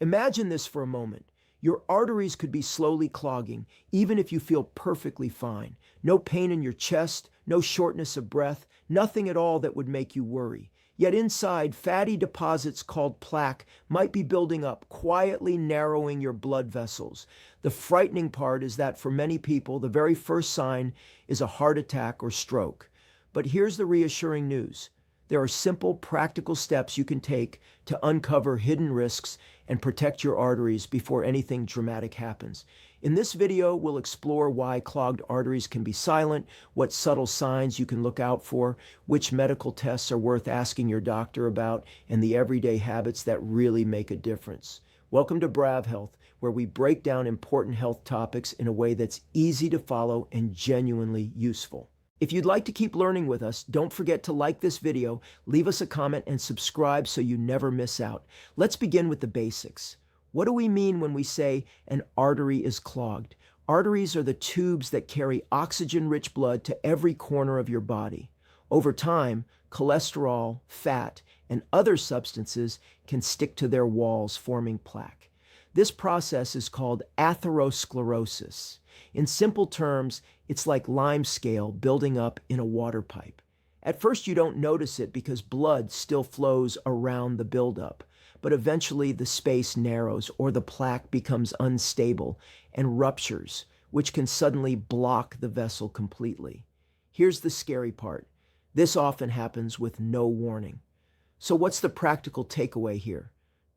Imagine this for a moment. Your arteries could be slowly clogging, even if you feel perfectly fine. No pain in your chest, no shortness of breath, nothing at all that would make you worry. Yet inside, fatty deposits called plaque might be building up, quietly narrowing your blood vessels. The frightening part is that for many people, the very first sign is a heart attack or stroke. But here's the reassuring news. There are simple, practical steps you can take to uncover hidden risks and protect your arteries before anything dramatic happens. In this video, we'll explore why clogged arteries can be silent, what subtle signs you can look out for, which medical tests are worth asking your doctor about, and the everyday habits that really make a difference. Welcome to Bravhealth, where we break down important health topics in a way that's easy to follow and genuinely useful. If you'd like to keep learning with us, don't forget to like this video, leave us a comment, and subscribe so you never miss out. Let's begin with the basics. What do we mean when we say an artery is clogged? Arteries are the tubes that carry oxygen-rich blood to every corner of your body. Over time, cholesterol, fat, and other substances can stick to their walls, forming plaque. This process is called atherosclerosis. In simple terms, it's like limescale building up in a water pipe. At first, you don't notice it because blood still flows around the buildup, but eventually the space narrows or the plaque becomes unstable and ruptures, which can suddenly block the vessel completely. Here's the scary part. This often happens with no warning. So what's the practical takeaway here?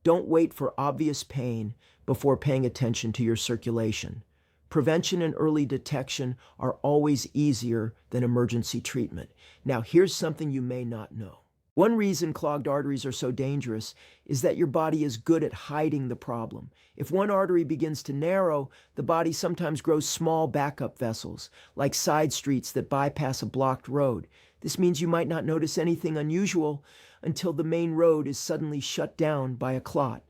Don't wait for obvious pain before paying attention to your circulation. Prevention and early detection are always easier than emergency treatment. Now, here's something you may not know. One reason clogged arteries are so dangerous is that your body is good at hiding the problem. If one artery begins to narrow, the body sometimes grows small backup vessels, like side streets that bypass a blocked road. This means you might not notice anything unusual until the main road is suddenly shut down by a clot.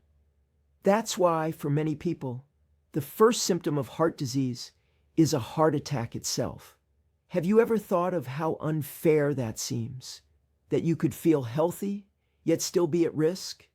That's why, for many people, the first symptom of heart disease is a heart attack itself. Have you ever thought of how unfair that seems? That you could feel healthy, yet still be at risk?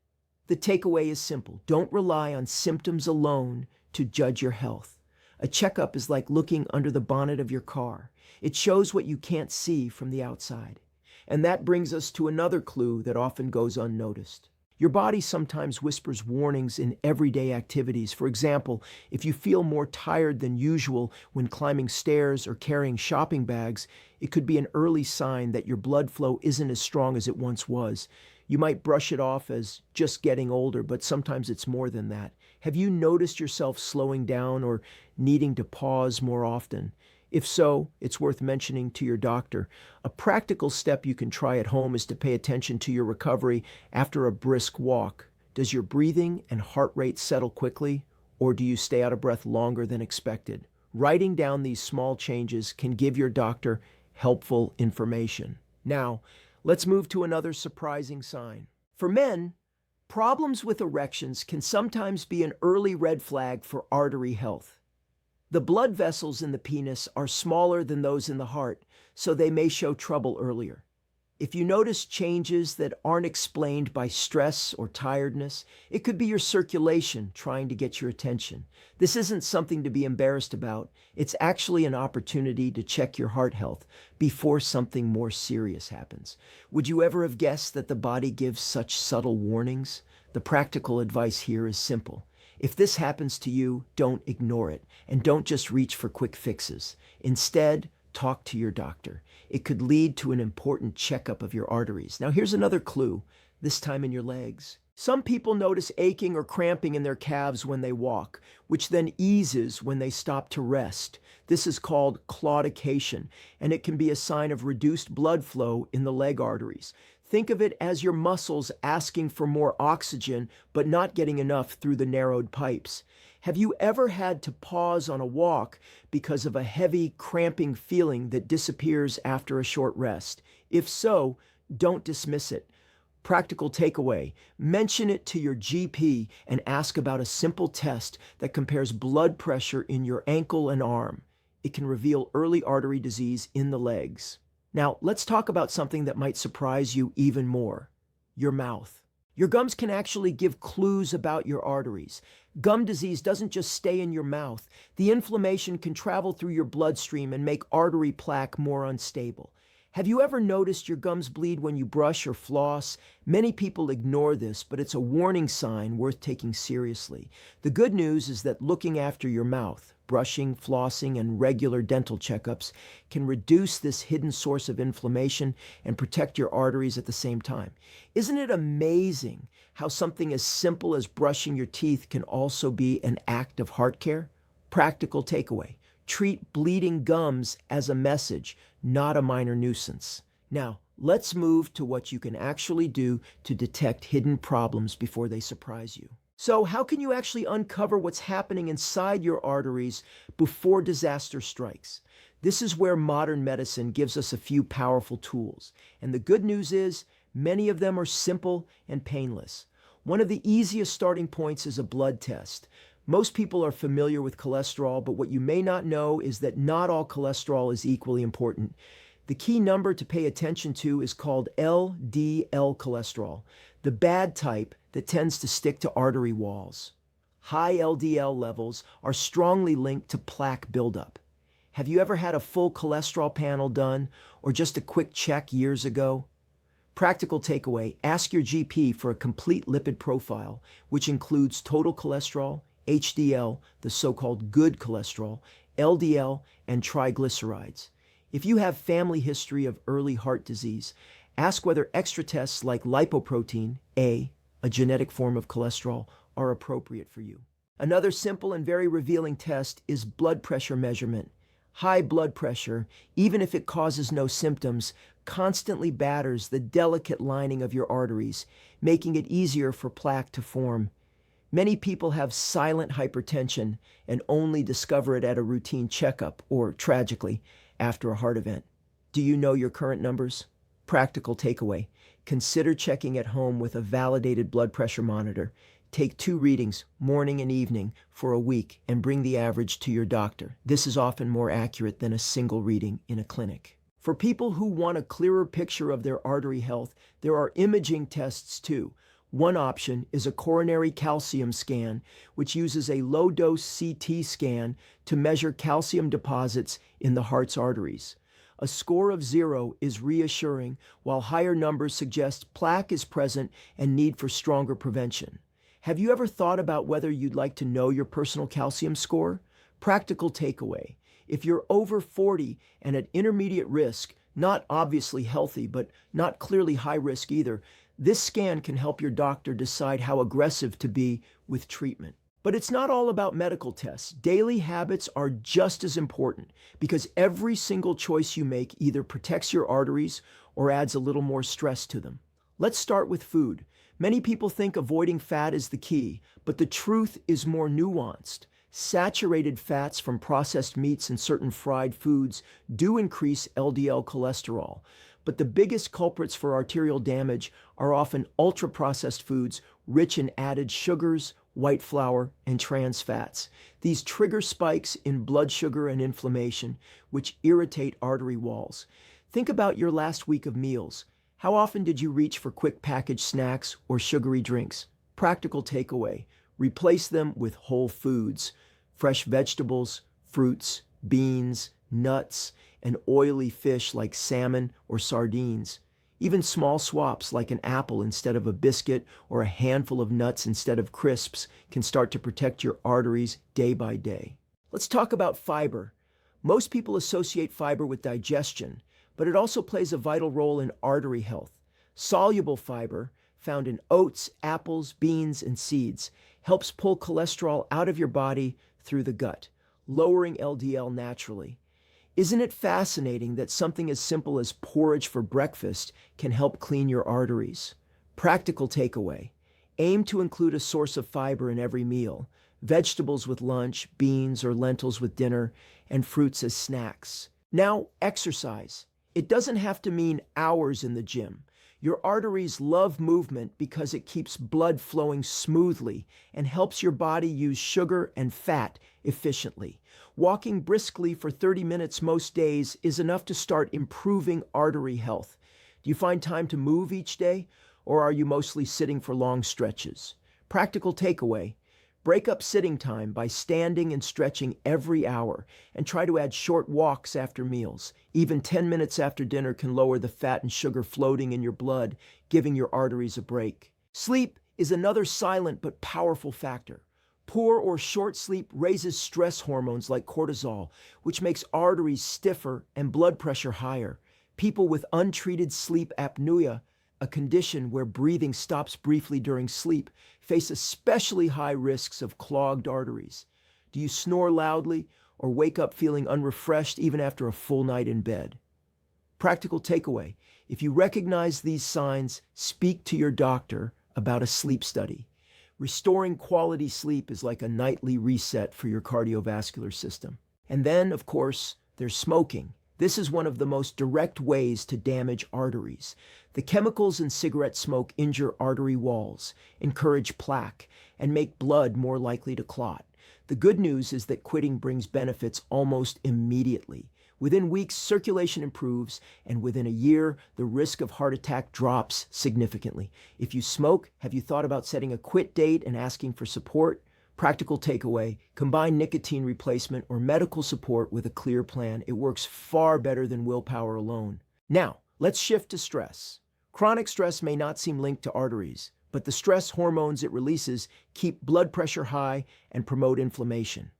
The takeaway is simple. Don't rely on symptoms alone to judge your health. A checkup is like looking under the bonnet of your car. It shows what you can't see from the outside. And that brings us to another clue that often goes unnoticed. Your body sometimes whispers warnings in everyday activities. For example, if you feel more tired than usual when climbing stairs or carrying shopping bags, it could be an early sign that your blood flow isn't as strong as it once was. You might brush it off as just getting older, but sometimes it's more than that. Have you noticed yourself slowing down or needing to pause more often? If so, it's worth mentioning to your doctor. A practical step you can try at home is to pay attention to your recovery after a brisk walk. Does your breathing and heart rate settle quickly, or do you stay out of breath longer than expected? Writing down these small changes can give your doctor helpful information. Now, let's move to another surprising sign. For men, problems with erections can sometimes be an early red flag for artery health. The blood vessels in the penis are smaller than those in the heart, so they may show trouble earlier. If you notice changes that aren't explained by stress or tiredness, it could be your circulation trying to get your attention. This isn't something to be embarrassed about. It's actually an opportunity to check your heart health before something more serious happens. Would you ever have guessed that the body gives such subtle warnings? The practical advice here is simple. If this happens to you, don't ignore it, and don't just reach for quick fixes. Instead, talk to your doctor. It could lead to an important checkup of your arteries. Now, here's another clue, this time in your legs. Some people notice aching or cramping in their calves when they walk, which then eases when they stop to rest. This is called claudication, and it can be a sign of reduced blood flow in the leg arteries. Think of it as your muscles asking for more oxygen, but not getting enough through the narrowed pipes. Have you ever had to pause on a walk because of a heavy, cramping feeling that disappears after a short rest? If so, don't dismiss it. Practical takeaway, mention it to your GP and ask about a simple test that compares blood pressure in your ankle and arm. It can reveal early artery disease in the legs. Now, let's talk about something that might surprise you even more, your mouth. Your gums can actually give clues about your arteries. Gum disease doesn't just stay in your mouth. The inflammation can travel through your bloodstream and make artery plaque more unstable. Have you ever noticed your gums bleed when you brush or floss? Many people ignore this, but it's a warning sign worth taking seriously. The good news is that looking after your mouth, brushing, flossing, and regular dental checkups can reduce this hidden source of inflammation and protect your arteries at the same time. Isn't it amazing how something as simple as brushing your teeth can also be an act of heart care? Practical takeaway: treat bleeding gums as a message, not a minor nuisance. Now, let's move to what you can actually do to detect hidden problems before they surprise you. So, how can you actually uncover what's happening inside your arteries before disaster strikes? This is where modern medicine gives us a few powerful tools. And the good news is, many of them are simple and painless. One of the easiest starting points is a blood test. Most people are familiar with cholesterol, but what you may not know is that not all cholesterol is equally important. The key number to pay attention to is called LDL cholesterol, the bad type that tends to stick to artery walls. High LDL levels are strongly linked to plaque buildup. Have you ever had a full cholesterol panel done or just a quick check years ago? Practical takeaway: ask your GP for a complete lipid profile, which includes total cholesterol, HDL, the so-called good cholesterol, LDL, and triglycerides. If you have family history of early heart disease, ask whether extra tests like lipoprotein A, a genetic form of cholesterol, are appropriate for you. Another simple and very revealing test is blood pressure measurement. High blood pressure, even if it causes no symptoms, constantly batters the delicate lining of your arteries, making it easier for plaque to form. Many people have silent hypertension and only discover it at a routine checkup or, tragically, after a heart event. Do you know your current numbers? Practical takeaway: consider checking at home with a validated blood pressure monitor. Take 2 readings, morning and evening, for a week and bring the average to your doctor. This is often more accurate than a single reading in a clinic. For people who want a clearer picture of their artery health, there are imaging tests too. One option is a coronary calcium scan, which uses a low-dose CT scan to measure calcium deposits in the heart's arteries. A score of 0 is reassuring, while higher numbers suggest plaque is present and need for stronger prevention. Have you ever thought about whether you'd like to know your personal calcium score? Practical takeaway: if you're over 40 and at intermediate risk, not obviously healthy, but not clearly high risk either, this scan can help your doctor decide how aggressive to be with treatment. But it's not all about medical tests. Daily habits are just as important because every single choice you make either protects your arteries or adds a little more stress to them. Let's start with food. Many people think avoiding fat is the key, but the truth is more nuanced. Saturated fats from processed meats and certain fried foods do increase LDL cholesterol, but the biggest culprits for arterial damage are often ultra-processed foods rich in added sugars, white flour, and trans fats. These trigger spikes in blood sugar and inflammation, which irritate artery walls. Think about your last week of meals. How often did you reach for quick packaged snacks or sugary drinks? Practical takeaway: replace them with whole foods, fresh vegetables, fruits, beans, nuts, and oily fish like salmon or sardines. Even small swaps like an apple instead of a biscuit or a handful of nuts instead of crisps can start to protect your arteries day by day. Let's talk about fiber. Most people associate fiber with digestion, but it also plays a vital role in artery health. Soluble fiber, found in oats, apples, beans, and seeds, helps pull cholesterol out of your body through the gut, lowering LDL naturally. Isn't it fascinating that something as simple as porridge for breakfast can help clean your arteries? Practical takeaway: aim to include a source of fiber in every meal, vegetables with lunch, beans or lentils with dinner, and fruits as snacks. Now, exercise. It doesn't have to mean hours in the gym. Your arteries love movement because it keeps blood flowing smoothly and helps your body use sugar and fat efficiently. Walking briskly for 30 minutes most days is enough to start improving artery health. Do you find time to move each day? or are you mostly sitting for long stretches? Practical takeaway: break up sitting time by standing and stretching every hour, and try to add short walks after meals. Even 10 minutes after dinner can lower the fat and sugar floating in your blood, giving your arteries a break. Sleep is another silent but powerful factor. Poor or short sleep raises stress hormones like cortisol, which makes arteries stiffer and blood pressure higher. People with untreated sleep apnea, a condition where breathing stops briefly during sleep, face especially high risks of clogged arteries. Do you snore loudly or wake up feeling unrefreshed even after a full night in bed? Practical takeaway: if you recognize these signs, speak to your doctor about a sleep study. Restoring quality sleep is like a nightly reset for your cardiovascular system. And then, of course, there's smoking. This is one of the most direct ways to damage arteries. The chemicals in cigarette smoke injure artery walls, encourage plaque, and make blood more likely to clot. The good news is that quitting brings benefits almost immediately. Within weeks, circulation improves, and within a year, the risk of heart attack drops significantly. If you smoke, have you thought about setting a quit date and asking for support? Practical takeaway: combine nicotine replacement or medical support with a clear plan. It works far better than willpower alone. Now, let's shift to stress. Chronic stress may not seem linked to arteries, but the stress hormones it releases keep blood pressure high and promote inflammation.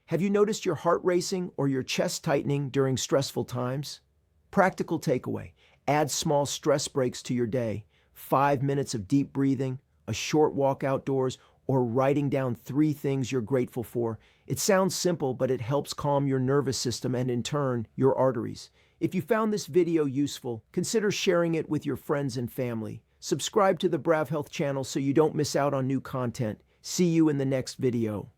Have you noticed your heart racing or your chest tightening during stressful times? Practical takeaway: add small stress breaks to your day. 5 minutes of deep breathing, a short walk outdoors, or writing down 3 things you're grateful for. It sounds simple, but it helps calm your nervous system and, in turn, your arteries. If you found this video useful, consider sharing it with your friends and family. Subscribe to the Bravhealth channel so you don't miss out on new content. See you in the next video.